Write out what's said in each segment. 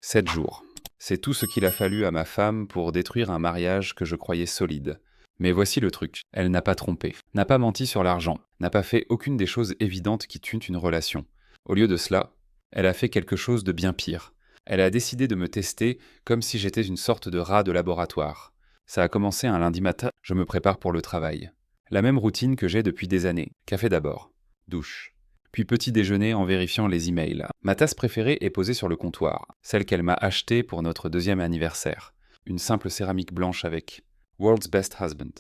7 jours. C'est tout ce qu'il a fallu à ma femme pour détruire un mariage que je croyais solide. Mais voici le truc, elle n'a pas trompé, n'a pas menti sur l'argent, n'a pas fait aucune des choses évidentes qui tuent une relation. Au lieu de cela, elle a fait quelque chose de bien pire. Elle a décidé de me tester comme si j'étais une sorte de rat de laboratoire. Ça a commencé un lundi matin, je me prépare pour le travail. La même routine que j'ai depuis des années. Café d'abord, douche, puis petit déjeuner en vérifiant les emails. Ma tasse préférée est posée sur le comptoir, celle qu'elle m'a achetée pour notre 2e anniversaire. Une simple céramique blanche avec World's Best Husband,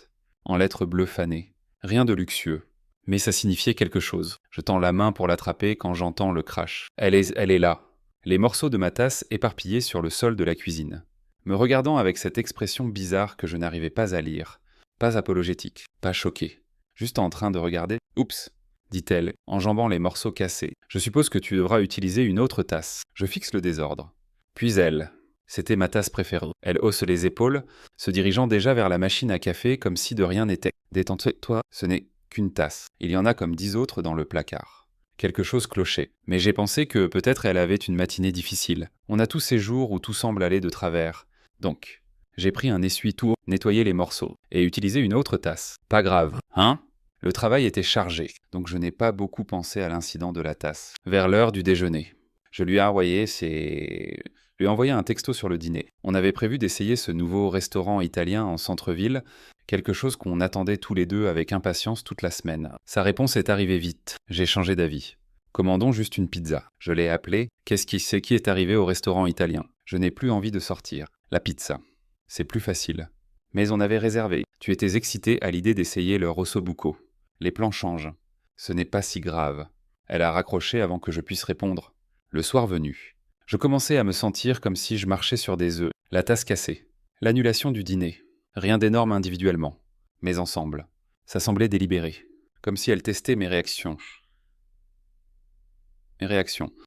en lettres bleues fanées. Rien de luxueux, mais ça signifiait quelque chose. Je tends la main pour l'attraper quand j'entends le crash. Elle est là. Les morceaux de ma tasse éparpillés sur le sol de la cuisine. Me regardant avec cette expression bizarre que je n'arrivais pas à lire. Pas apologétique, pas choqué. Juste en train de regarder. Oups, dit-elle, enjambant les morceaux cassés. Je suppose que tu devras utiliser une autre tasse. Je fixe le désordre. Puis elle. C'était ma tasse préférée. Elle hausse les épaules, se dirigeant déjà vers la machine à café comme si de rien n'était. Détends-toi, ce n'est qu'une tasse. Il y en a comme 10 autres dans le placard. Quelque chose clochait. Mais j'ai pensé que peut-être elle avait une matinée difficile. On a tous ces jours où tout semble aller de travers. Donc, j'ai pris un essuie-tout, nettoyé les morceaux, et utilisé une autre tasse. Pas grave, hein ? Le travail était chargé, donc je n'ai pas beaucoup pensé à l'incident de la tasse. Vers l'heure du déjeuner, je lui ai envoyé un texto sur le dîner. On avait prévu d'essayer ce nouveau restaurant italien en centre-ville, quelque chose qu'on attendait tous les deux avec impatience toute la semaine. Sa réponse est arrivée vite. J'ai changé d'avis. Commandons juste une pizza. Je l'ai appelé. Qu'est-ce qui est arrivé au restaurant italien ? Je n'ai plus envie de sortir. La pizza. C'est plus facile. Mais on avait réservé. Tu étais excité à l'idée d'essayer le ossobuco. Les plans changent. Ce n'est pas si grave. Elle a raccroché avant que je puisse répondre. Le soir venu, je commençais à me sentir comme si je marchais sur des œufs, la tasse cassée. L'annulation du dîner. Rien d'énorme individuellement, mais ensemble. Ça semblait délibéré. Comme si elle testait mes réactions.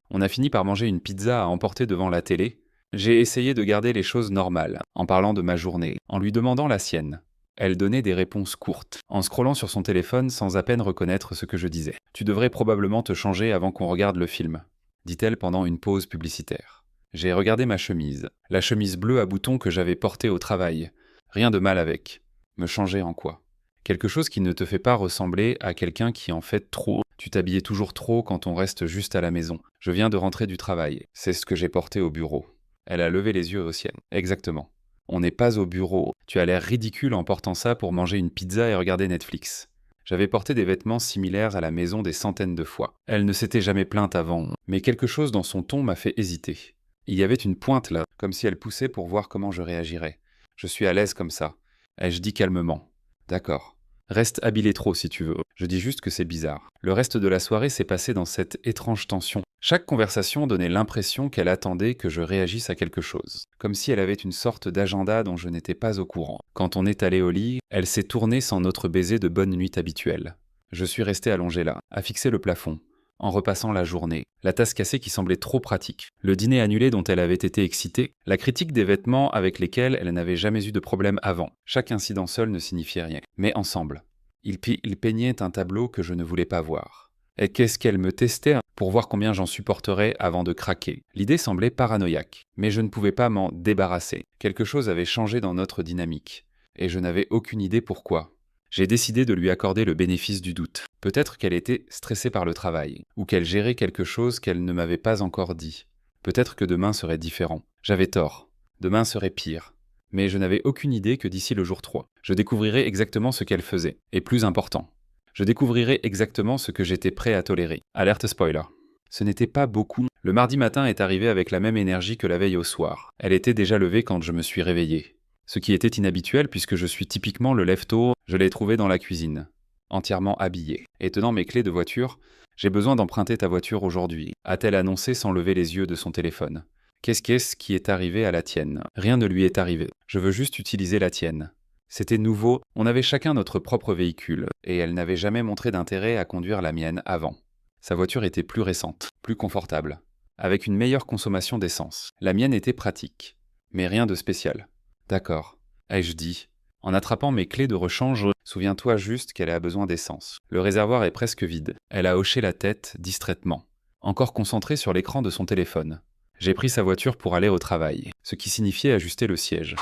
On a fini par manger une pizza à emporter devant la télé. J'ai essayé de garder les choses normales, en parlant de ma journée, en lui demandant la sienne. Elle donnait des réponses courtes, en scrollant sur son téléphone sans à peine reconnaître ce que je disais. « Tu devrais probablement te changer avant qu'on regarde le film », dit-elle pendant une pause publicitaire. J'ai regardé ma chemise, la chemise bleue à boutons que j'avais portée au travail. Rien de mal avec. Me changer en quoi ? Quelque chose qui ne te fait pas ressembler à quelqu'un qui en fait trop. Tu t'habillais toujours trop quand on reste juste à la maison. Je viens de rentrer du travail. C'est ce que j'ai porté au bureau. Elle a levé les yeux au ciel. Exactement. On n'est pas au bureau. Tu as l'air ridicule en portant ça pour manger une pizza et regarder Netflix. J'avais porté des vêtements similaires à la maison des centaines de fois. Elle ne s'était jamais plainte avant, mais quelque chose dans son ton m'a fait hésiter. Il y avait une pointe là, comme si elle poussait pour voir comment je réagirais. Je suis à l'aise comme ça. Ai-je dit calmement. D'accord. Reste habillé trop si tu veux. Je dis juste que c'est bizarre. Le reste de la soirée s'est passé dans cette étrange tension. Chaque conversation donnait l'impression qu'elle attendait que je réagisse à quelque chose. Comme si elle avait une sorte d'agenda dont je n'étais pas au courant. Quand on est allé au lit, elle s'est tournée sans notre baiser de bonne nuit habituel. Je suis resté allongé là, à fixer le plafond, en repassant la journée, la tasse cassée qui semblait trop pratique, le dîner annulé dont elle avait été excitée, la critique des vêtements avec lesquels elle n'avait jamais eu de problème avant. Chaque incident seul ne signifiait rien, mais ensemble. Il peignait un tableau que je ne voulais pas voir. Et qu'est-ce qu'elle me testait pour voir combien j'en supporterais avant de craquer. L'idée semblait paranoïaque, mais je ne pouvais pas m'en débarrasser. Quelque chose avait changé dans notre dynamique, et je n'avais aucune idée pourquoi. J'ai décidé de lui accorder le bénéfice du doute. Peut-être qu'elle était stressée par le travail, ou qu'elle gérait quelque chose qu'elle ne m'avait pas encore dit. Peut-être que demain serait différent. J'avais tort. Demain serait pire. Mais je n'avais aucune idée que d'ici le jour 3, je découvrirais exactement ce qu'elle faisait. Et plus important, je découvrirais exactement ce que j'étais prêt à tolérer. Alerte spoiler. Ce n'était pas beaucoup. Le mardi matin est arrivé avec la même énergie que la veille au soir. Elle était déjà levée quand je me suis réveillé. Ce qui était inhabituel puisque je suis typiquement le lève-tôt, je l'ai trouvée dans la cuisine, entièrement habillée. Et tenant mes clés de voiture, « J'ai besoin d'emprunter ta voiture aujourd'hui », a-t-elle annoncé sans lever les yeux de son téléphone. Qu'est-ce qui est arrivé à la tienne ? Rien ne lui est arrivé. Je veux juste utiliser la tienne. C'était nouveau, on avait chacun notre propre véhicule, et elle n'avait jamais montré d'intérêt à conduire la mienne avant. Sa voiture était plus récente, plus confortable, avec une meilleure consommation d'essence. La mienne était pratique, mais rien de spécial. D'accord, ai-je dit. En attrapant mes clés de rechange, souviens-toi juste qu'elle a besoin d'essence. Le réservoir est presque vide. Elle a hoché la tête distraitement, encore concentrée sur l'écran de son téléphone. J'ai pris sa voiture pour aller au travail, ce qui signifiait ajuster le siège,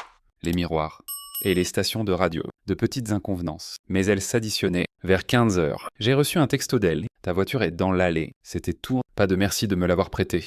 les miroirs et les stations de radio. De petites inconvenances. Mais elles s'additionnaient. Vers 15 heures, j'ai reçu un texto d'elle. Ta voiture est dans l'allée. C'était tout. Pas de merci de me l'avoir prêtée.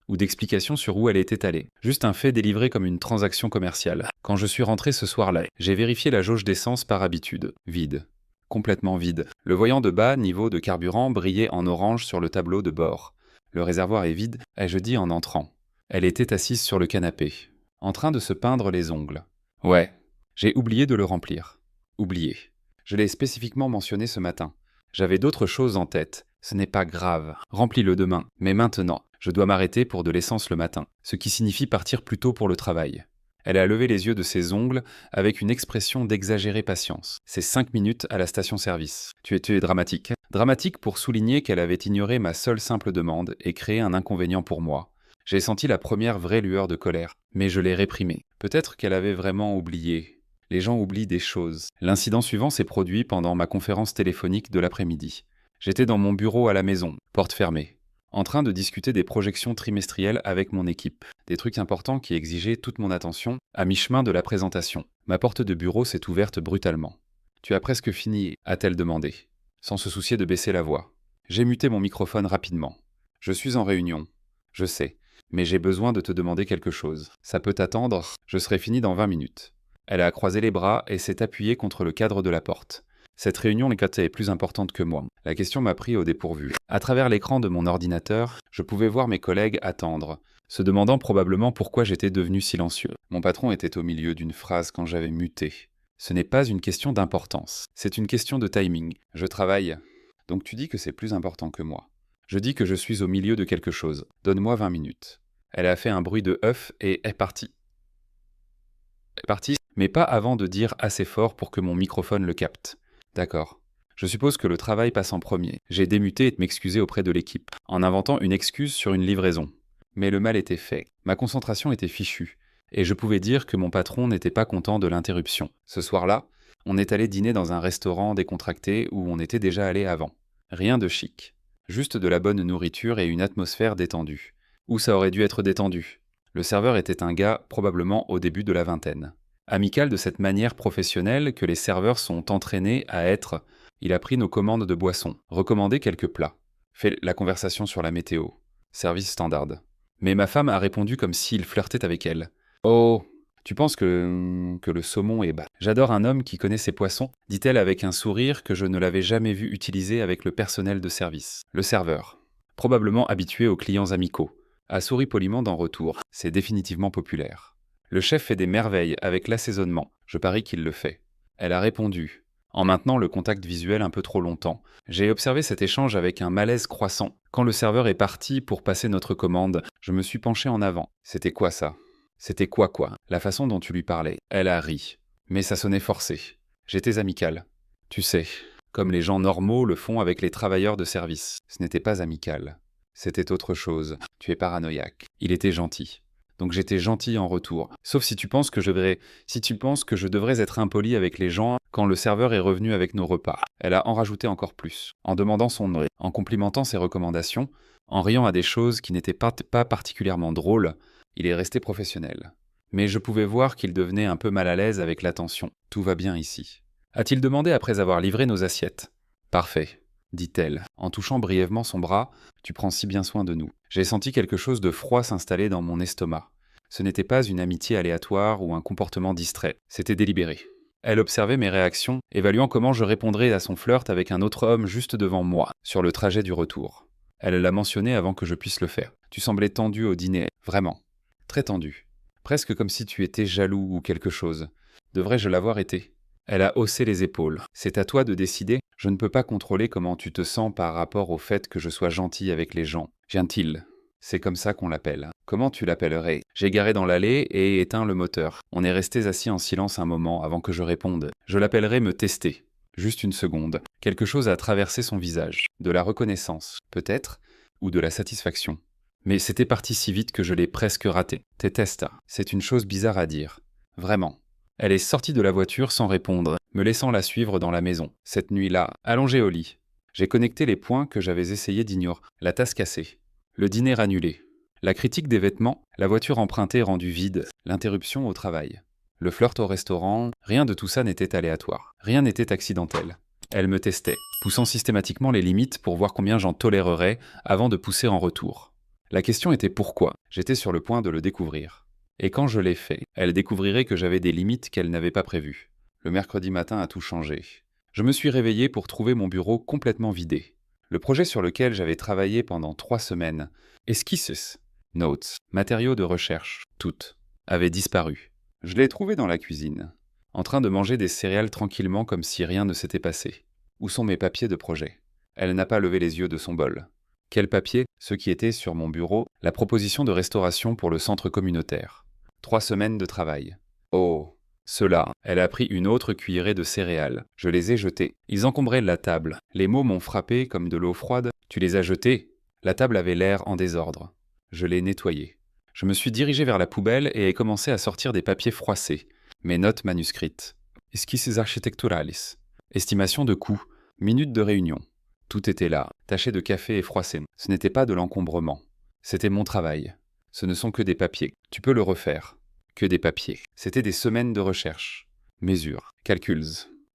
Ou d'explication sur où elle était allée. Juste un fait délivré comme une transaction commerciale. Quand je suis rentré ce soir-là, j'ai vérifié la jauge d'essence par habitude. Vide. Complètement vide. Le voyant de bas, niveau de carburant, brillait en orange sur le tableau de bord. Le réservoir est vide, ai-je dit en entrant. Elle était assise sur le canapé, en train de se peindre les ongles. Ouais, j'ai oublié de le remplir. Oublié. Je l'ai spécifiquement mentionné ce matin. J'avais d'autres choses en tête. Ce n'est pas grave. Remplis-le demain. Mais maintenant, je dois m'arrêter pour de l'essence le matin, ce qui signifie partir plus tôt pour le travail. Elle a levé les yeux de ses ongles avec une expression d'exagérée patience. C'est 5 minutes à la station-service. Tu étais dramatique. Dramatique pour souligner qu'elle avait ignoré ma seule simple demande et créé un inconvénient pour moi. J'ai senti la première vraie lueur de colère, mais je l'ai réprimée. Peut-être qu'elle avait vraiment oublié. Les gens oublient des choses. L'incident suivant s'est produit pendant ma conférence téléphonique de l'après-midi. J'étais dans mon bureau à la maison, porte fermée, en train de discuter des projections trimestrielles avec mon équipe. Des trucs importants qui exigeaient toute mon attention, à mi-chemin de la présentation. Ma porte de bureau s'est ouverte brutalement. « Tu as presque fini ?» a-t-elle demandé, sans se soucier de baisser la voix. J'ai muté mon microphone rapidement. « Je suis en réunion. Je sais, mais j'ai besoin de te demander quelque chose. Ça peut attendre, je serai fini dans 20 minutes. » Elle a croisé les bras et s'est appuyée contre le cadre de la porte. Cette réunion est plus importante que moi. La question m'a pris au dépourvu. À travers l'écran de mon ordinateur, je pouvais voir mes collègues attendre, se demandant probablement pourquoi j'étais devenu silencieux. Mon patron était au milieu d'une phrase quand j'avais muté. Ce n'est pas une question d'importance, c'est une question de timing. Je travaille. Donc tu dis que c'est plus important que moi. Je dis que je suis au milieu de quelque chose. Donne-moi 20 minutes. Elle a fait un bruit de œuf et est partie. Mais pas avant de dire assez fort pour que mon microphone le capte. D'accord. Je suppose que le travail passe en premier. J'ai démuté et m'excusé auprès de l'équipe, en inventant une excuse sur une livraison. Mais le mal était fait. Ma concentration était fichue. Et je pouvais dire que mon patron n'était pas content de l'interruption. Ce soir-là, on est allé dîner dans un restaurant décontracté où on était déjà allé avant. Rien de chic. Juste de la bonne nourriture et une atmosphère détendue. Où ça aurait dû être détendu. Le serveur était un gars probablement au début de la vingtaine. Amical de cette manière professionnelle que les serveurs sont entraînés à être. Il a pris nos commandes de boissons, recommandé quelques plats, fait la conversation sur la météo, service standard. Mais ma femme a répondu comme s'il flirtait avec elle. « Oh, tu penses que le saumon est bas. J'adore un homme qui connaît ses poissons, dit-elle avec un sourire que je ne l'avais jamais vu utiliser avec le personnel de service. Le serveur, probablement habitué aux clients amicaux, a souri poliment d'en retour. C'est définitivement populaire. Le chef fait des merveilles avec l'assaisonnement. Je parie qu'il le fait. Elle a répondu. En maintenant le contact visuel un peu trop longtemps, j'ai observé cet échange avec un malaise croissant. Quand le serveur est parti pour passer notre commande, je me suis penché en avant. C'était quoi ça ? C'était quoi ? La façon dont tu lui parlais. Elle a ri. Mais ça sonnait forcé. J'étais amical. Tu sais, comme les gens normaux le font avec les travailleurs de service. Ce n'était pas amical. C'était autre chose. Tu es paranoïaque. Il était gentil. Donc j'étais gentil en retour. Sauf si tu penses que je devrais être impoli avec les gens quand le serveur est revenu avec nos repas. Elle a en rajouté encore plus, en demandant son nom, en complimentant ses recommandations, en riant à des choses qui n'étaient pas particulièrement drôles. Il est resté professionnel. Mais je pouvais voir qu'il devenait un peu mal à l'aise avec l'attention. Tout va bien ici. A-t-il demandé après avoir livré nos assiettes ? Parfait, dit-elle, en touchant brièvement son bras. Tu prends si bien soin de nous. J'ai senti quelque chose de froid s'installer dans mon estomac. Ce n'était pas une amitié aléatoire ou un comportement distrait, c'était délibéré. Elle observait mes réactions, évaluant comment je répondrais à son flirt avec un autre homme juste devant moi, sur le trajet du retour. Elle l'a mentionné avant que je puisse le faire. Tu semblais tendu au dîner, vraiment. Très tendu. Presque comme si tu étais jaloux ou quelque chose. Devrais-je l'avoir été ? Elle a haussé les épaules. C'est à toi de décider. Je ne peux pas contrôler comment tu te sens par rapport au fait que je sois gentil avec les gens. Gentil. C'est comme ça qu'on l'appelle. Comment tu l'appellerais ? J'ai garé dans l'allée et éteint le moteur. On est restés assis en silence un moment avant que je réponde. Je l'appellerais me tester. Juste une seconde. Quelque chose a traversé son visage. De la reconnaissance, peut-être, ou de la satisfaction. Mais c'était parti si vite que je l'ai presque raté. Tetesta. C'est une chose bizarre à dire. Vraiment. Elle est sortie de la voiture sans répondre, me laissant la suivre dans la maison. Cette nuit-là, allongée au lit. J'ai connecté les points que j'avais essayé d'ignorer. La tasse cassée. Le dîner annulé. La critique des vêtements, la voiture empruntée rendue vide, l'interruption au travail. Le flirt au restaurant, rien de tout ça n'était aléatoire. Rien n'était accidentel. Elle me testait, poussant systématiquement les limites pour voir combien j'en tolérerais avant de pousser en retour. La question était pourquoi. J'étais sur le point de le découvrir. Et quand je l'ai fait, elle découvrirait que j'avais des limites qu'elle n'avait pas prévues. Le mercredi matin a tout changé. Je me suis réveillé pour trouver mon bureau complètement vidé. Le projet sur lequel j'avais travaillé pendant 3 semaines, esquisses, notes, matériaux de recherche, toutes, avait disparu. Je l'ai trouvé dans la cuisine, en train de manger des céréales tranquillement comme si rien ne s'était passé. Où sont mes papiers de projet? Elle n'a pas levé les yeux de son bol. Quel papier? Ceux qui étaient sur mon bureau, la proposition de restauration pour le centre communautaire. 3 semaines de travail. Oh! Cela, elle a pris une autre cuillerée de céréales. Je les ai jetés. Ils encombraient la table. Les mots m'ont frappé comme de l'eau froide. Tu les as jetés? La table avait l'air en désordre. Je l'ai nettoyée. Je me suis dirigé vers la poubelle et ai commencé à sortir des papiers froissés. Mes notes manuscrites. Esquisses architecturales. Estimation de coût. Minute de réunion. Tout était là, taché de café et froissé. Ce n'était pas de l'encombrement. C'était mon travail. Ce ne sont que des papiers. Tu peux le refaire. Que des papiers. C'était des semaines de recherche. Mesures, calculs,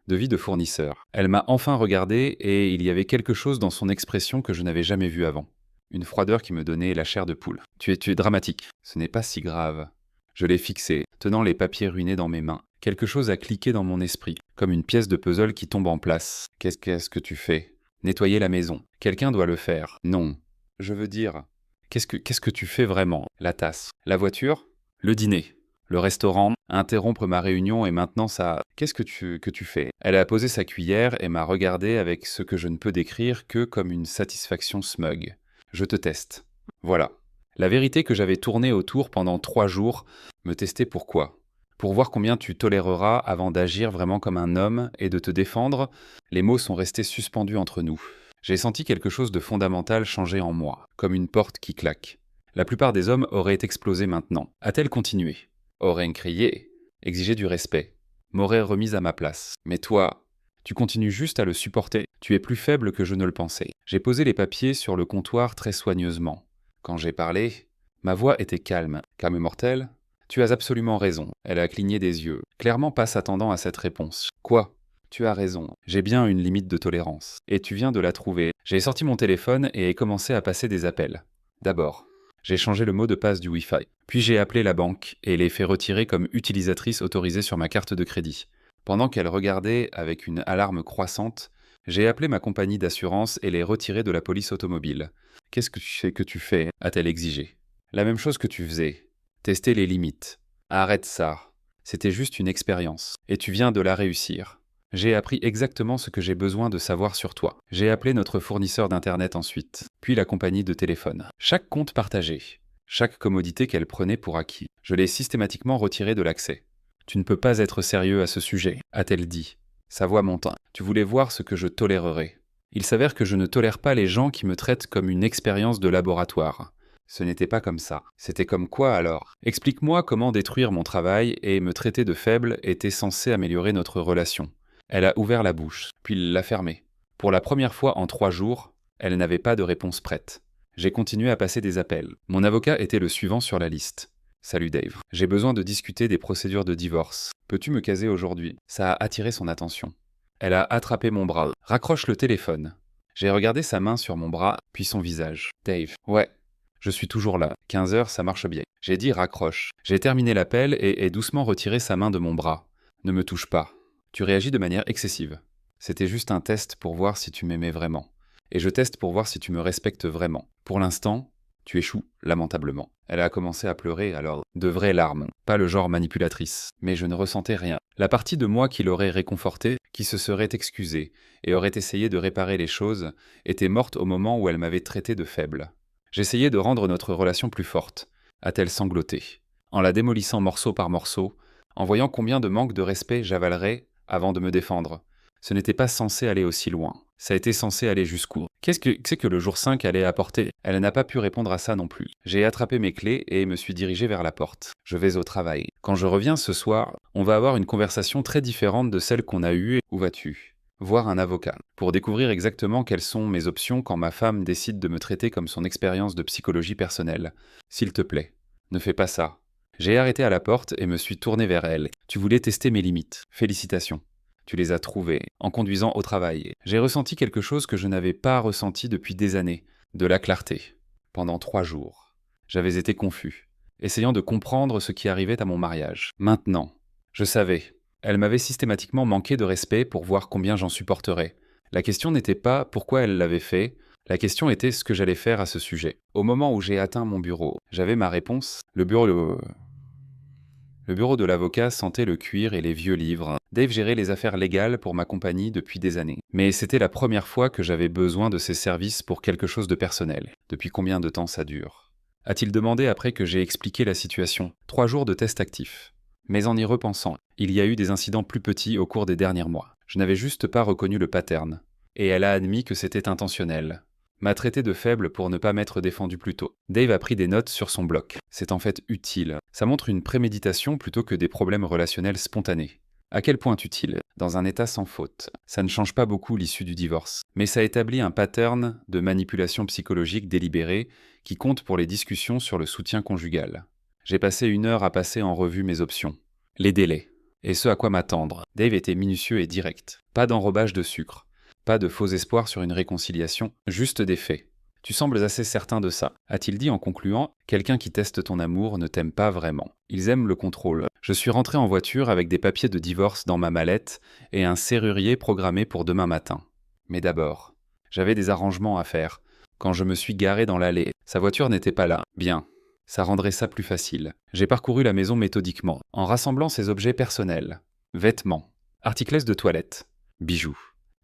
devis de fournisseurs. Elle m'a enfin regardé et il y avait quelque chose dans son expression que je n'avais jamais vu avant. Une froideur qui me donnait la chair de poule. Tu es dramatique. Ce n'est pas si grave. Je l'ai fixé, tenant les papiers ruinés dans mes mains. Quelque chose a cliqué dans mon esprit, comme une pièce de puzzle qui tombe en place. Qu'est-ce que tu fais? Nettoyer la maison. Quelqu'un doit le faire. Non. Je veux dire, qu'est-ce que tu fais vraiment? La tasse. La voiture? Le dîner. Le restaurant, interrompre ma réunion et maintenant ça... Qu'est-ce que tu fais? Elle a posé sa cuillère et m'a regardé avec ce que je ne peux décrire que comme une satisfaction smug. Je te teste. Voilà. La vérité que j'avais tournée autour pendant 3 jours, me tester pourquoi? Pour voir combien tu toléreras avant d'agir vraiment comme un homme et de te défendre, les mots sont restés suspendus entre nous. J'ai senti quelque chose de fondamental changer en moi, comme une porte qui claque. La plupart des hommes auraient explosé maintenant. A-t-elle continué? Auraient crié, exigé du respect, m'aurait remise à ma place. Mais toi, tu continues juste à le supporter. Tu es plus faible que je ne le pensais. J'ai posé les papiers sur le comptoir très soigneusement. Quand j'ai parlé, ma voix était calme. Calme mortel? Tu as absolument raison. Elle a cligné des yeux, clairement pas s'attendant à cette réponse. Quoi? Tu as raison. J'ai bien une limite de tolérance. Et tu viens de la trouver. J'ai sorti mon téléphone et ai commencé à passer des appels. D'abord, j'ai changé le mot de passe du Wi-Fi. Puis j'ai appelé la banque et l'ai fait retirer comme utilisatrice autorisée sur ma carte de crédit. Pendant qu'elle regardait avec une alarme croissante, j'ai appelé ma compagnie d'assurance et l'ai retirée de la police automobile. Qu'est-ce que tu fais? A-t-elle exigé. La même chose que tu faisais. Tester les limites. Arrête ça. C'était juste une expérience. Et tu viens de la réussir. J'ai appris exactement ce que j'ai besoin de savoir sur toi. J'ai appelé notre fournisseur d'Internet ensuite, puis la compagnie de téléphone. Chaque compte partagé, chaque commodité qu'elle prenait pour acquis, je l'ai systématiquement retiré de l'accès. Tu ne peux pas être sérieux à ce sujet, a-t-elle dit. Sa voix monta. Tu voulais voir ce que je tolérerais. Il s'avère que je ne tolère pas les gens qui me traitent comme une expérience de laboratoire. Ce n'était pas comme ça. C'était comme quoi alors? Explique-moi comment détruire mon travail et me traiter de faible était censé améliorer notre relation. Elle a ouvert la bouche, puis l'a fermée. Pour la première fois en 3 jours, elle n'avait pas de réponse prête. J'ai continué à passer des appels. Mon avocat était le suivant sur la liste. Salut Dave. J'ai besoin de discuter des procédures de divorce. Peux-tu me caser aujourd'hui? Ça a attiré son attention. Elle a attrapé mon bras. Raccroche le téléphone. J'ai regardé sa main sur mon bras, puis son visage. Dave. Ouais. Je suis toujours là. 15 heures, ça marche bien. J'ai dit raccroche. J'ai terminé l'appel et ai doucement retiré sa main de mon bras. Ne me touche pas. Tu réagis de manière excessive. C'était juste un test pour voir si tu m'aimais vraiment. Et je teste pour voir si tu me respectes vraiment. Pour l'instant, tu échoues lamentablement. Elle a commencé à pleurer alors, de vraies larmes, pas le genre manipulatrice. Mais je ne ressentais rien. La partie de moi qui l'aurait réconfortée, qui se serait excusée et aurait essayé de réparer les choses, était morte au moment où elle m'avait traité de faible. J'essayais de rendre notre relation plus forte, a-t-elle sangloté, en la démolissant morceau par morceau, en voyant combien de manque de respect j'avalerais avant de me défendre. Ce n'était pas censé aller aussi loin. Ça a été censé aller jusqu'où? Qu'est-ce que le jour 5 allait apporter? Elle n'a pas pu répondre à ça non plus. J'ai attrapé mes clés et me suis dirigé vers la porte. Je vais au travail. Quand je reviens ce soir, on va avoir une conversation très différente de celle qu'on a eue. Où vas-tu? voir un avocat, pour découvrir exactement quelles sont mes options quand ma femme décide de me traiter comme son expérience de psychologie personnelle. S'il te plaît, ne fais pas ça. J'ai arrêté à la porte et me suis tourné vers elle. Tu voulais tester mes limites. Félicitations. Tu les as trouvées en conduisant au travail. J'ai ressenti quelque chose que je n'avais pas ressenti depuis des années, de la clarté. Pendant 3 jours. J'avais été confus, essayant de comprendre ce qui arrivait à mon mariage. Maintenant, je savais. Elle m'avait systématiquement manqué de respect pour voir combien j'en supporterais. La question n'était pas pourquoi elle l'avait fait, la question était ce que j'allais faire à ce sujet. Au moment où j'ai atteint mon bureau, j'avais ma réponse. Le bureau de l'avocat sentait le cuir et les vieux livres. Dave gérait les affaires légales pour ma compagnie depuis des années. Mais c'était la première fois que j'avais besoin de ses services pour quelque chose de personnel. Depuis combien de temps ça dure ? A-t-il demandé après que j'ai expliqué la situation ? 3 jours de test actif. Mais en y repensant, il y a eu des incidents plus petits au cours des derniers mois. Je n'avais juste pas reconnu le pattern. Et elle a admis que c'était intentionnel. M'a traité de faible pour ne pas m'être défendu plus tôt. Dave a pris des notes sur son bloc. C'est en fait utile. Ça montre une préméditation plutôt que des problèmes relationnels spontanés. À quel point utile ? Dans un état sans faute. Ça ne change pas beaucoup l'issue du divorce. Mais ça établit un pattern de manipulation psychologique délibérée qui compte pour les discussions sur le soutien conjugal. J'ai passé 1 heure à passer en revue mes options. Les délais. Et ce à quoi m'attendre. Dave était minutieux et direct. Pas d'enrobage de sucre. Pas de faux espoirs sur une réconciliation, juste des faits. Tu sembles assez certain de ça, a-t-il dit en concluant. Quelqu'un qui teste ton amour ne t'aime pas vraiment. Ils aiment le contrôle. Je suis rentré en voiture avec des papiers de divorce dans ma mallette et un serrurier programmé pour demain matin. Mais d'abord, j'avais des arrangements à faire. Quand je me suis garé dans l'allée, sa voiture n'était pas là. Bien. Ça rendrait ça plus facile. J'ai parcouru la maison méthodiquement, en rassemblant ses objets personnels. Vêtements, articles de toilette, bijoux.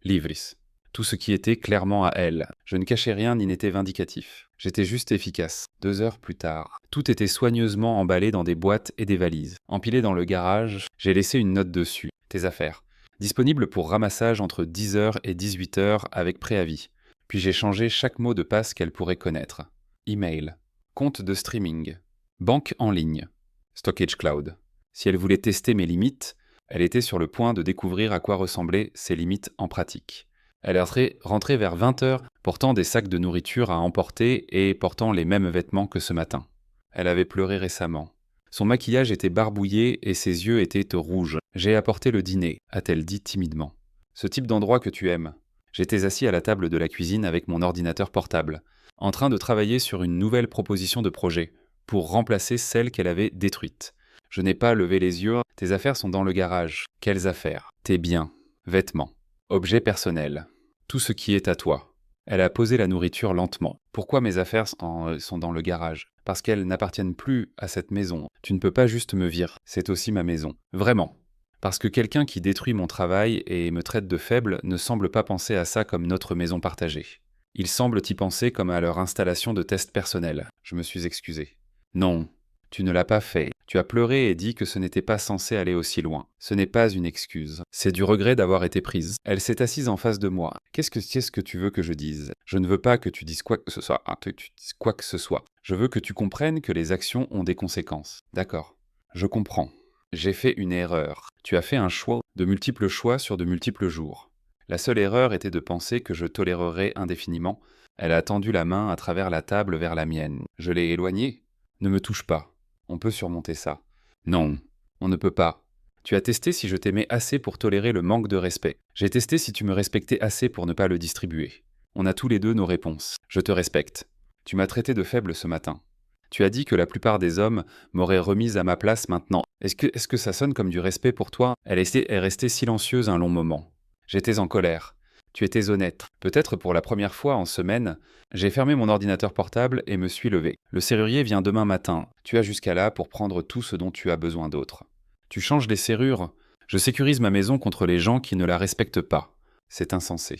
Livris. Tout ce qui était clairement à elle. Je ne cachais rien ni n'étais vindicatif. J'étais juste efficace. 2 heures plus tard, tout était soigneusement emballé dans des boîtes et des valises. Empilé dans le garage, j'ai laissé une note dessus. Tes affaires. Disponible pour ramassage entre 10h et 18h avec préavis. Puis j'ai changé chaque mot de passe qu'elle pourrait connaître. Email. Compte de streaming. Banque en ligne. Stockage cloud. Si elle voulait tester mes limites, elle était sur le point de découvrir à quoi ressemblaient ces limites en pratique. Elle est rentrée vers 20h, portant des sacs de nourriture à emporter et portant les mêmes vêtements que ce matin. Elle avait pleuré récemment. Son maquillage était barbouillé et ses yeux étaient rouges. « J'ai apporté le dîner », a-t-elle dit timidement. « Ce type d'endroit que tu aimes. » J'étais assis à la table de la cuisine avec mon ordinateur portable, en train de travailler sur une nouvelle proposition de projet, pour remplacer celle qu'elle avait détruite. Je n'ai pas levé les yeux. Tes affaires sont dans le garage. Quelles affaires ? Tes biens, vêtements, objets personnels, tout ce qui est à toi. Elle a posé la nourriture lentement. Pourquoi mes affaires sont dans le garage ? Parce qu'elles n'appartiennent plus à cette maison. Tu ne peux pas juste me virer. C'est aussi ma maison. Vraiment. Parce que quelqu'un qui détruit mon travail et me traite de faible ne semble pas penser à ça comme notre maison partagée. Ils semblent y penser comme à leur installation de test personnel. Je me suis excusé. Non. Tu ne l'as pas fait. Tu as pleuré et dit que ce n'était pas censé aller aussi loin. Ce n'est pas une excuse. C'est du regret d'avoir été prise. Elle s'est assise en face de moi. Qu'est-ce que tu veux que je dise ? Je ne veux pas que tu dises quoi que ce soit. Je veux que tu comprennes que les actions ont des conséquences. D'accord. Je comprends. J'ai fait une erreur. Tu as fait un choix, de multiples choix sur de multiples jours. La seule erreur était de penser que je tolérerais indéfiniment. Elle a tendu la main à travers la table vers la mienne. Je l'ai éloignée. Ne me touche pas. On peut surmonter ça. Non, on ne peut pas. Tu as testé si je t'aimais assez pour tolérer le manque de respect. J'ai testé si tu me respectais assez pour ne pas le distribuer. On a tous les deux nos réponses. Je te respecte. Tu m'as traité de faible ce matin. Tu as dit que la plupart des hommes m'auraient remise à ma place maintenant. Est-ce que ça sonne comme du respect pour toi ? Elle est restée silencieuse un long moment. J'étais en colère. Tu étais honnête. Peut-être pour la première fois en semaine, j'ai fermé mon ordinateur portable et me suis levé. Le serrurier vient demain matin. Tu as jusqu'à là pour prendre tout ce dont tu as besoin d'autre. Tu changes les serrures. Je sécurise ma maison contre les gens qui ne la respectent pas. C'est insensé.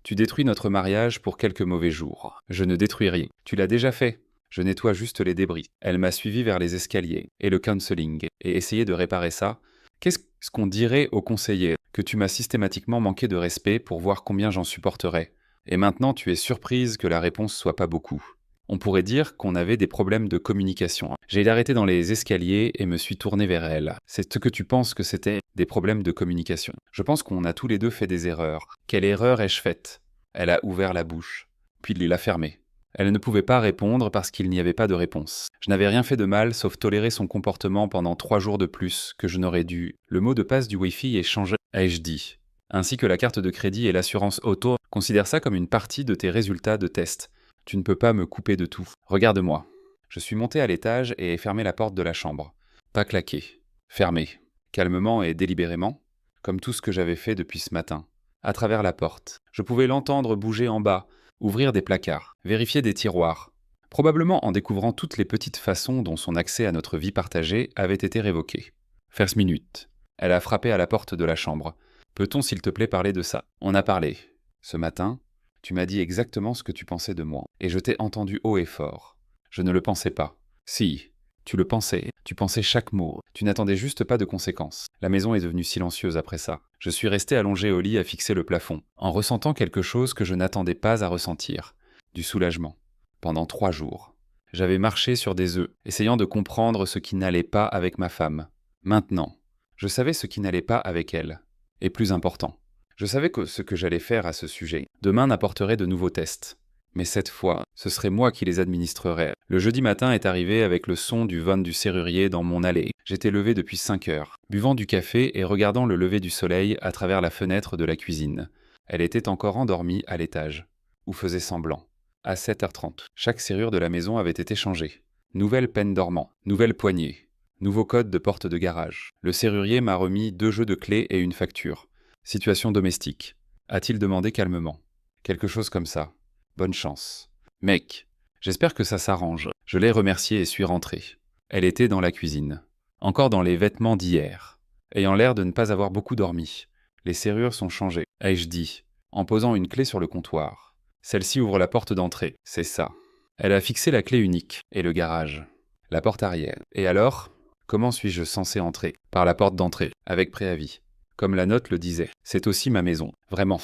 Tu détruis notre mariage pour quelques mauvais jours. Je ne détruis rien. Tu l'as déjà fait. Je nettoie juste les débris. Elle m'a suivi vers les escaliers et le counseling et essayé de réparer ça. Qu'est-ce qu'on dirait aux conseillers ? Que tu m'as systématiquement manqué de respect pour voir combien j'en supporterais. Et maintenant tu es surprise que la réponse soit pas beaucoup. On pourrait dire qu'on avait des problèmes de communication. J'ai arrêté dans les escaliers et me suis tourné vers elle. C'est ce que tu penses que c'était des problèmes de communication. Je pense qu'on a tous les deux fait des erreurs. Quelle erreur ai-je faite? Elle a ouvert la bouche, puis il l'a fermée. Elle ne pouvait pas répondre parce qu'il n'y avait pas de réponse. Je n'avais rien fait de mal sauf tolérer son comportement pendant 3 jours de plus que je n'aurais dû. Le mot de passe du Wi-Fi est changé, ai-je dit. Ainsi que la carte de crédit et l'assurance auto, considère ça comme une partie de tes résultats de test. Tu ne peux pas me couper de tout. Regarde-moi. Je suis monté à l'étage et ai fermé la porte de la chambre. Pas claqué. Fermé. Calmement et délibérément, comme tout ce que j'avais fait depuis ce matin. À travers la porte. Je pouvais l'entendre bouger en bas, ouvrir des placards, vérifier des tiroirs. Probablement en découvrant toutes les petites façons dont son accès à notre vie partagée avait été révoqué. First minute. Elle a frappé à la porte de la chambre. Peut-on s'il te plaît parler de ça? On a parlé. Ce matin, tu m'as dit exactement ce que tu pensais de moi, et je t'ai entendu haut et fort. Je ne le pensais pas. Si, tu le pensais, tu pensais chaque mot, tu n'attendais juste pas de conséquences. La maison est devenue silencieuse après ça. Je suis resté allongé au lit à fixer le plafond, en ressentant quelque chose que je n'attendais pas à ressentir. Du soulagement. Pendant 3 jours. J'avais marché sur des œufs, essayant de comprendre ce qui n'allait pas avec ma femme. Maintenant, je savais ce qui n'allait pas avec elle. Et plus important, je savais que ce que j'allais faire à ce sujet. Demain n'apporterait de nouveaux tests. Mais cette fois, ce serait moi qui les administrerais. Le jeudi matin est arrivé avec le son du van du serrurier dans mon allée. J'étais levé depuis 5 heures, buvant du café et regardant le lever du soleil à travers la fenêtre de la cuisine. Elle était encore endormie à l'étage, ou faisait semblant. À 7h30, chaque serrure de la maison avait été changée. Nouvelle peine dormant, nouvelle poignée, nouveau code de porte de garage. Le serrurier m'a remis 2 jeux de clés et une facture. Situation domestique. A-t-il demandé calmement. Quelque chose comme ça. Bonne chance. Mec, j'espère que ça s'arrange. Je l'ai remerciée et suis rentré. Elle était dans la cuisine. Encore dans les vêtements d'hier. Ayant l'air de ne pas avoir beaucoup dormi. Les serrures sont changées, ai-je dit, en posant une clé sur le comptoir. Celle-ci ouvre la porte d'entrée, c'est ça. Elle a fixé la clé unique, et le garage. La porte arrière. Et alors, comment suis-je censé entrer? Par la porte d'entrée, avec préavis. Comme la note le disait, c'est aussi ma maison, vraiment.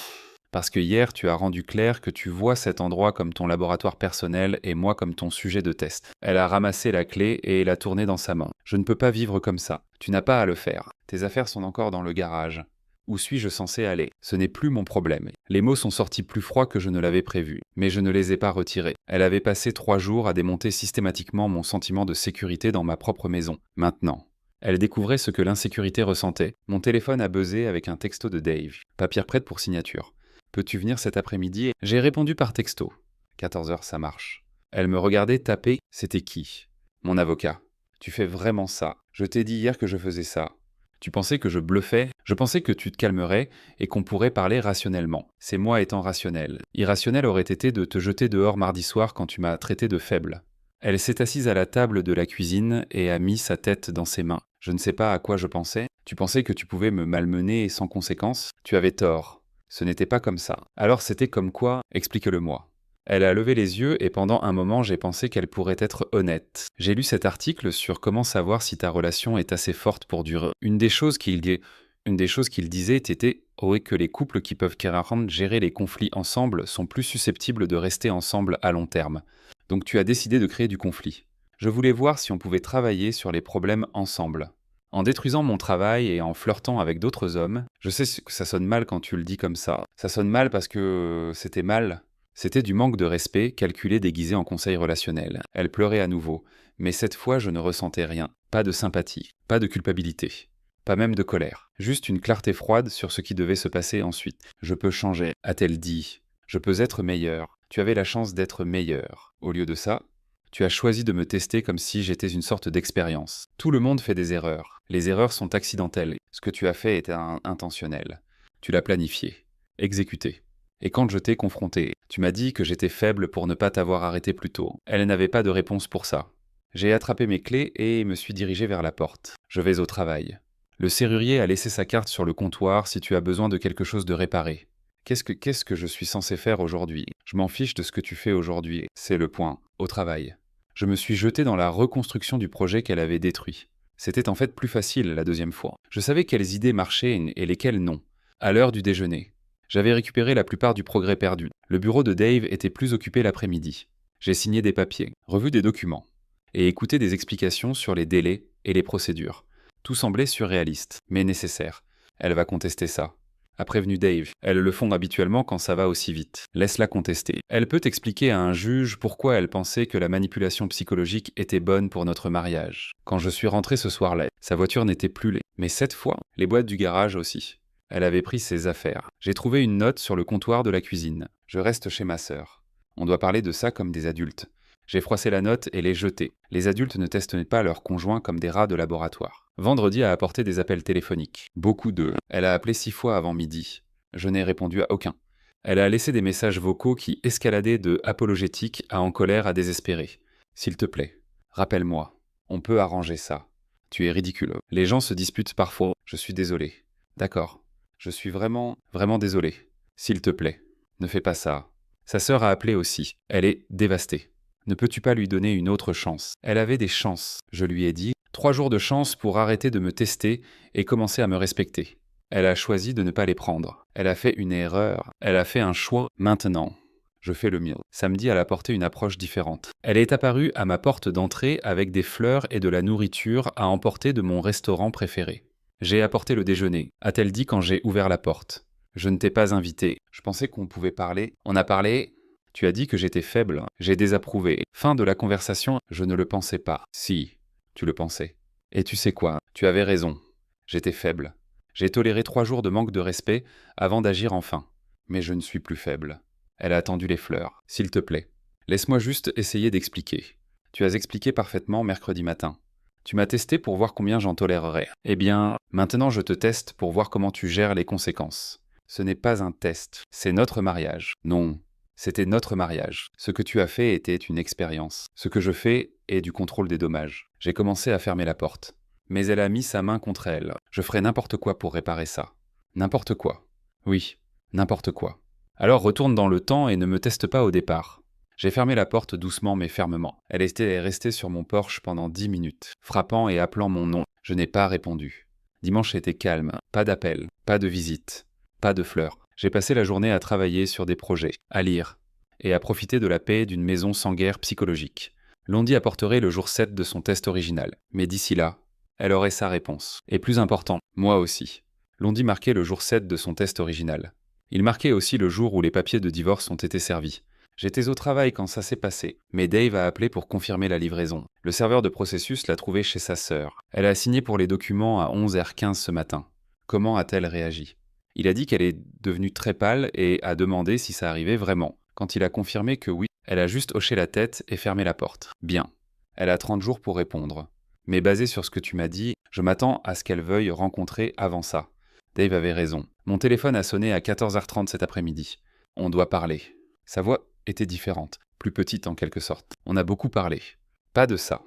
Parce que hier, tu as rendu clair que tu vois cet endroit comme ton laboratoire personnel et moi comme ton sujet de test. Elle a ramassé la clé et l'a tournée dans sa main. Je ne peux pas vivre comme ça. Tu n'as pas à le faire. Tes affaires sont encore dans le garage. Où suis-je censé aller? Ce n'est plus mon problème. Les mots sont sortis plus froids que je ne l'avais prévu, mais je ne les ai pas retirés. Elle avait passé 3 jours à démonter systématiquement mon sentiment de sécurité dans ma propre maison. Maintenant, elle découvrait ce que l'insécurité ressentait. Mon téléphone a buzzé avec un texto de Dave. Papier prête pour signature. Peux-tu venir cet après-midi? J'ai répondu par texto. 14h, ça marche. Elle me regardait taper. C'était qui? Mon avocat. Tu fais vraiment ça. Je t'ai dit hier que je faisais ça. Tu pensais que je bluffais? Je pensais que tu te calmerais et qu'on pourrait parler rationnellement. C'est moi étant rationnel. Irrationnel aurait été de te jeter dehors mardi soir quand tu m'as traité de faible. Elle s'est assise à la table de la cuisine et a mis sa tête dans ses mains. Je ne sais pas à quoi je pensais. Tu pensais que tu pouvais me malmener sans conséquence? Tu avais tort. Ce n'était pas comme ça. Alors c'était comme quoi? Explique-le-moi. Elle a levé les yeux et pendant un moment j'ai pensé qu'elle pourrait être honnête. J'ai lu cet article sur comment savoir si ta relation est assez forte pour durer. Une des choses qu'il disait était que les couples qui peuvent carrément gérer les conflits ensemble sont plus susceptibles de rester ensemble à long terme. Donc tu as décidé de créer du conflit. Je voulais voir si on pouvait travailler sur les problèmes ensemble. En détruisant mon travail et en flirtant avec d'autres hommes, je sais que ça sonne mal quand tu le dis comme ça. Ça sonne mal parce que c'était mal. C'était du manque de respect, calculé déguisé en conseil relationnel. Elle pleurait à nouveau, mais cette fois je ne ressentais rien. Pas de sympathie, pas de culpabilité, pas même de colère. Juste une clarté froide sur ce qui devait se passer ensuite. Je peux changer, a-t-elle dit. Je peux être meilleur. Tu avais la chance d'être meilleur. Au lieu de ça, tu as choisi de me tester comme si j'étais une sorte d'expérience. Tout le monde fait des erreurs. Les erreurs sont accidentelles. Ce que tu as fait était intentionnel. Tu l'as planifié, exécuté. Et quand je t'ai confronté, tu m'as dit que j'étais faible pour ne pas t'avoir arrêté plus tôt. Elle n'avait pas de réponse pour ça. J'ai attrapé mes clés et me suis dirigé vers la porte. Je vais au travail. Le serrurier a laissé sa carte sur le comptoir si tu as besoin de quelque chose de réparé. Qu'est-ce que je suis censé faire aujourd'hui? Je m'en fiche de ce que tu fais aujourd'hui. C'est le point. Au travail. Je me suis jeté dans la reconstruction du projet qu'elle avait détruit. C'était en fait plus facile la deuxième fois. Je savais quelles idées marchaient et lesquelles non. À l'heure du déjeuner. J'avais récupéré la plupart du progrès perdu. Le bureau de Dave était plus occupé l'après-midi. J'ai signé des papiers, revu des documents, et écouté des explications sur les délais et les procédures. Tout semblait surréaliste, mais nécessaire. Elle va contester ça, a prévenu Dave. Elles le font habituellement quand ça va aussi vite. Laisse-la contester. Elle peut expliquer à un juge pourquoi elle pensait que la manipulation psychologique était bonne pour notre mariage. Quand je suis rentré ce soir-là, sa voiture n'était plus laide. Mais cette fois, les boîtes du garage aussi. Elle avait pris ses affaires. J'ai trouvé une note sur le comptoir de la cuisine. Je reste chez ma sœur. On doit parler de ça comme des adultes. J'ai froissé la note et l'ai jetée. Les adultes ne testent pas leurs conjoints comme des rats de laboratoire. Vendredi a apporté des appels téléphoniques. Beaucoup d'eux. Elle a appelé 6 fois avant midi. Je n'ai répondu à aucun. Elle a laissé des messages vocaux qui escaladaient de apologétique à en colère à désespéré. S'il te plaît, rappelle-moi. On peut arranger ça. Tu es ridicule. Les gens se disputent parfois. Je suis désolé. D'accord. Je suis vraiment désolé. S'il te plaît, ne fais pas ça. Sa sœur a appelé aussi. Elle est dévastée. Ne peux-tu pas lui donner une autre chance? Elle avait des chances, je lui ai dit. 3 jours de chance pour arrêter de me tester et commencer à me respecter. Elle a choisi de ne pas les prendre. Elle a fait une erreur. Elle a fait un choix. Maintenant, je fais le mien. Samedi, elle a porté une approche différente. Elle est apparue à ma porte d'entrée avec des fleurs et de la nourriture à emporter de mon restaurant préféré. J'ai apporté le déjeuner, a-t-elle dit quand j'ai ouvert la porte. Je ne t'ai pas invité. Je pensais qu'on pouvait parler. On a parlé. Tu as dit que j'étais faible. J'ai désapprouvé. Fin de la conversation. Je ne le pensais pas. Si, tu le pensais. Et tu sais quoi? Tu avais raison. J'étais faible. J'ai toléré 3 jours de manque de respect avant d'agir enfin. Mais je ne suis plus faible. Elle a tendu les fleurs. S'il te plaît, laisse-moi juste essayer d'expliquer. Tu as expliqué parfaitement mercredi matin. Tu m'as testé pour voir combien j'en tolérerais. Eh bien, maintenant je te teste pour voir comment tu gères les conséquences. Ce n'est pas un test, c'est notre mariage. Non, c'était notre mariage. Ce que tu as fait était une expérience. Ce que je fais est du contrôle des dommages. J'ai commencé à fermer la porte. Mais elle a mis sa main contre elle. Je ferai n'importe quoi pour réparer ça. N'importe quoi. Oui, n'importe quoi. Alors retourne dans le temps et ne me teste pas au départ. J'ai fermé la porte doucement mais fermement. Elle était restée sur mon porche pendant 10 minutes, frappant et appelant mon nom. Je n'ai pas répondu. Dimanche était calme, pas d'appel, pas de visite, pas de fleurs. J'ai passé la journée à travailler sur des projets, à lire, et à profiter de la paix d'une maison sans guerre psychologique. Londi apporterait le jour 7 de son test original, mais d'ici là, elle aurait sa réponse. Et plus important, moi aussi. Londi marquait le jour 7 de son test original. Il marquait aussi le jour où les papiers de divorce ont été servis. J'étais au travail quand ça s'est passé, mais Dave a appelé pour confirmer la livraison. Le serveur de processus l'a trouvé chez sa sœur. Elle a signé pour les documents à 11h15 ce matin. Comment a-t-elle réagi? Il a dit qu'elle est devenue très pâle et a demandé si ça arrivait vraiment. Quand il a confirmé que oui, elle a juste hoché la tête et fermé la porte. Bien. Elle a 30 jours pour répondre. Mais basé sur ce que tu m'as dit, je m'attends à ce qu'elle veuille rencontrer avant ça. Dave avait raison. Mon téléphone a sonné à 14h30 cet après-midi. On doit parler. Sa voix était différente, plus petite en quelque sorte. On a beaucoup parlé. Pas de ça.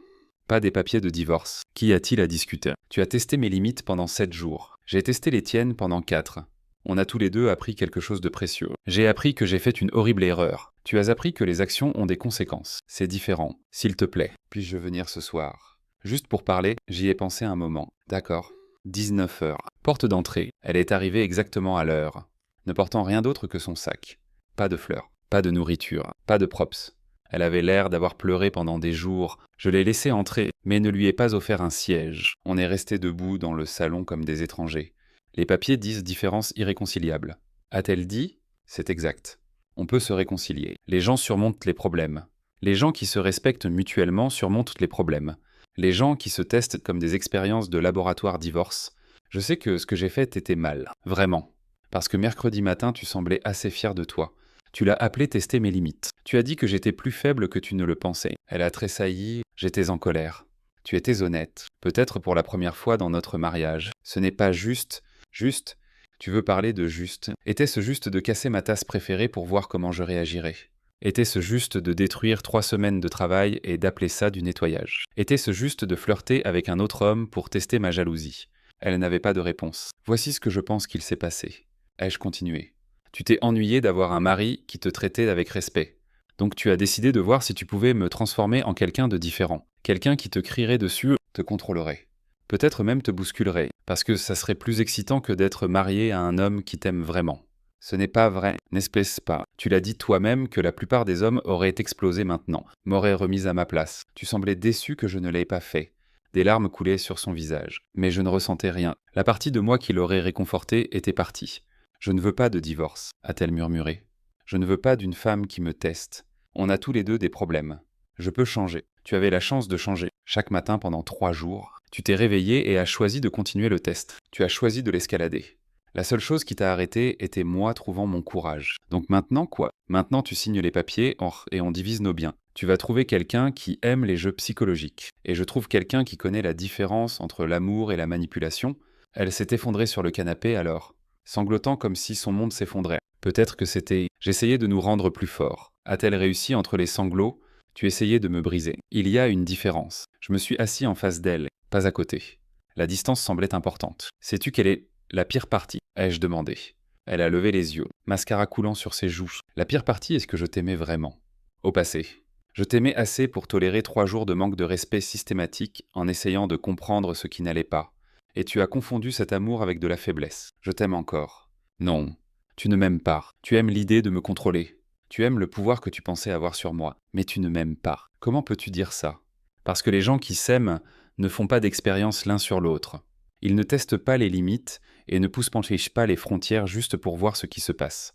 Pas des papiers de divorce. Qu'y a-t-il à discuter? Tu as testé mes limites pendant 7 jours. J'ai testé les tiennes pendant 4. On a tous les deux appris quelque chose de précieux. J'ai appris que j'ai fait une horrible erreur. Tu as appris que les actions ont des conséquences. C'est différent. S'il te plaît, puis-je venir ce soir? Juste pour parler, j'y ai pensé un moment. D'accord. 19h. Porte d'entrée. Elle est arrivée exactement à l'heure, ne portant rien d'autre que son sac. Pas de fleurs, pas de nourriture, pas de props. Elle avait l'air d'avoir pleuré pendant des jours. Je l'ai laissée entrer, mais ne lui ai pas offert un siège. On est restés debout dans le salon comme des étrangers. Les papiers disent différence irréconciliable. A-t-elle dit? C'est exact. On peut se réconcilier. Les gens surmontent les problèmes. Les gens qui se respectent mutuellement surmontent les problèmes. Les gens qui se testent comme des expériences de laboratoire divorce. Je sais que ce que j'ai fait était mal. Vraiment. Parce que mercredi matin, tu semblais assez fier de toi. Tu l'as appelé tester mes limites. Tu as dit que j'étais plus faible que tu ne le pensais. Elle a tressailli, j'étais en colère. Tu étais honnête. Peut-être pour la première fois dans notre mariage. Ce n'est pas juste. Juste. Tu veux parler de juste. Était-ce juste de casser ma tasse préférée pour voir comment je réagirais? Était-ce juste de détruire 3 semaines de travail et d'appeler ça du nettoyage? Était-ce juste de flirter avec un autre homme pour tester ma jalousie? Elle n'avait pas de réponse. Voici ce que je pense qu'il s'est passé. Ai-je continué? Tu t'es ennuyé d'avoir un mari qui te traitait avec respect. Donc tu as décidé de voir si tu pouvais me transformer en quelqu'un de différent. Quelqu'un qui te crierait dessus, te contrôlerait. Peut-être même te bousculerait, parce que ça serait plus excitant que d'être marié à un homme qui t'aime vraiment. Ce n'est pas vrai, n'espèce pas. Tu l'as dit toi-même que la plupart des hommes auraient explosé maintenant, m'auraient remise à ma place. Tu semblais déçu que je ne l'ai pas fait. Des larmes coulaient sur son visage. Mais je ne ressentais rien. La partie de moi qui l'aurait réconforté était partie. Je ne veux pas de divorce, a-t-elle murmuré. Je ne veux pas d'une femme qui me teste. On a tous les deux des problèmes. Je peux changer. Tu avais la chance de changer. Chaque matin pendant 3 jours. Tu t'es réveillé et as choisi de continuer le test. Tu as choisi de l'escalader. La seule chose qui t'a arrêté était moi trouvant mon courage. Donc maintenant quoi? Maintenant tu signes les papiers et on divise nos biens. Tu vas trouver quelqu'un qui aime les jeux psychologiques. Et je trouve quelqu'un qui connaît la différence entre l'amour et la manipulation. Elle s'est effondrée sur le canapé alors, sanglotant comme si son monde s'effondrait. Peut-être que c'était « J'essayais de nous rendre plus forts ». A-t-elle réussi entre les sanglots? Tu essayais de me briser. Il y a une différence. Je me suis assis en face d'elle, pas à côté. La distance semblait importante. Sais-tu quelle est la pire partie? Ai-je demandé. Elle a levé les yeux, mascara coulant sur ses joues. La pire partie est-ce que je t'aimais vraiment? Au passé. Je t'aimais assez pour tolérer 3 jours de manque de respect systématique en essayant de comprendre ce qui n'allait pas. Et tu as confondu cet amour avec de la faiblesse. Je t'aime encore. Non. Tu ne m'aimes pas. Tu aimes l'idée de me contrôler. Tu aimes le pouvoir que tu pensais avoir sur moi. Mais tu ne m'aimes pas. Comment peux-tu dire ça? Parce que les gens qui s'aiment ne font pas d'expérience l'un sur l'autre. Ils ne testent pas les limites et ne poussent pas les frontières juste pour voir ce qui se passe.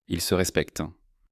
Ils se respectent.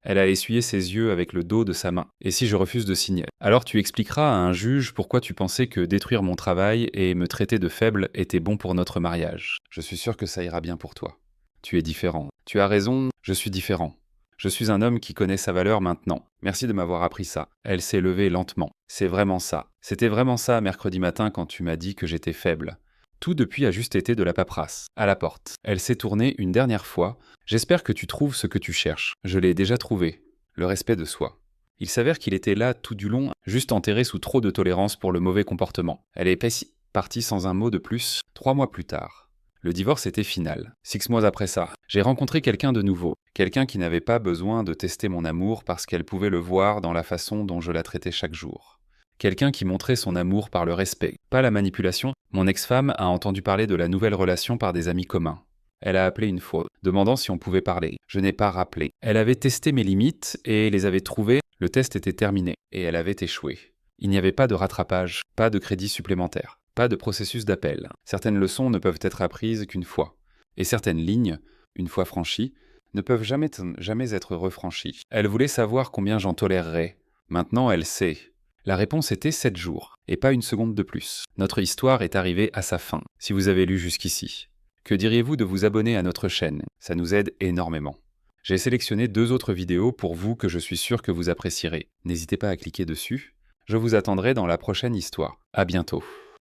Elle a essuyé ses yeux avec le dos de sa main. Et si je refuse de signer? Alors tu expliqueras à un juge pourquoi tu pensais que détruire mon travail et me traiter de faible était bon pour notre mariage. Je suis sûr que ça ira bien pour toi. Tu es différent. Tu as raison, je suis différent. Je suis un homme qui connaît sa valeur maintenant. Merci de m'avoir appris ça. Elle s'est levée lentement. C'est vraiment ça. C'était vraiment ça mercredi matin quand tu m'as dit que j'étais faible. Tout depuis a juste été de la paperasse. À la porte. Elle s'est tournée une dernière fois. J'espère que tu trouves ce que tu cherches. Je l'ai déjà trouvé. Le respect de soi. Il s'avère qu'il était là tout du long, juste enterré sous trop de tolérance pour le mauvais comportement. Elle est partie sans un mot de plus, 3 mois plus tard. Le divorce était final. 6 mois après ça, j'ai rencontré quelqu'un de nouveau. Quelqu'un qui n'avait pas besoin de tester mon amour parce qu'elle pouvait le voir dans la façon dont je la traitais chaque jour. Quelqu'un qui montrait son amour par le respect, pas la manipulation. Mon ex-femme a entendu parler de la nouvelle relation par des amis communs. Elle a appelé une fois, demandant si on pouvait parler. Je n'ai pas rappelé. Elle avait testé mes limites et les avait trouvées. Le test était terminé et elle avait échoué. Il n'y avait pas de rattrapage, pas de crédit supplémentaire, pas de processus d'appel. Certaines leçons ne peuvent être apprises qu'une fois. Et certaines lignes, une fois franchies, ne peuvent jamais être refranchies. Elle voulait savoir combien j'en tolérerais. Maintenant, elle sait. La réponse était 7 jours, et pas une seconde de plus. Notre histoire est arrivée à sa fin, si vous avez lu jusqu'ici. Que diriez-vous de vous abonner à notre chaîne? Ça nous aide énormément. J'ai sélectionné 2 autres vidéos pour vous que je suis sûr que vous apprécierez. N'hésitez pas à cliquer dessus. Je vous attendrai dans la prochaine histoire. À bientôt.